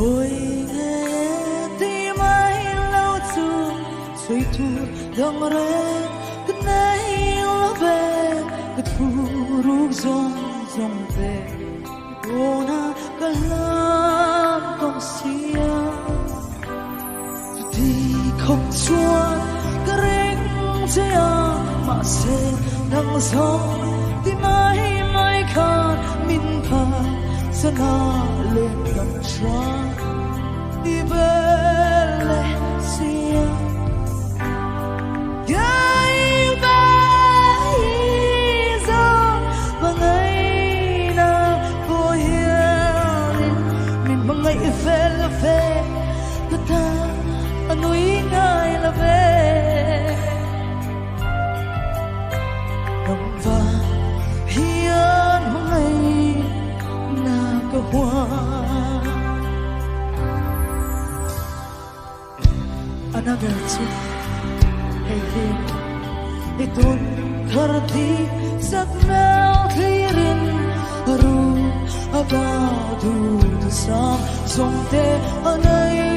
hồi nghe tim ai lâu chu xoay thu dòng re cái này là về cái thu rú dòng dòng về ona cái lam con xia thì không chua cái rèn chia mà sẽ nắng gió tim ai mai khan min pha sana lên đầm trắng đi belle sia gái bay ra và ngày na vô hiền mình bằng ngày về là về ta anh nuôi ngày là về đồng và hiền bằng ngày na có hoa anh agarchu hey hey itun dharti sakna thirin ru agadu sam somte anai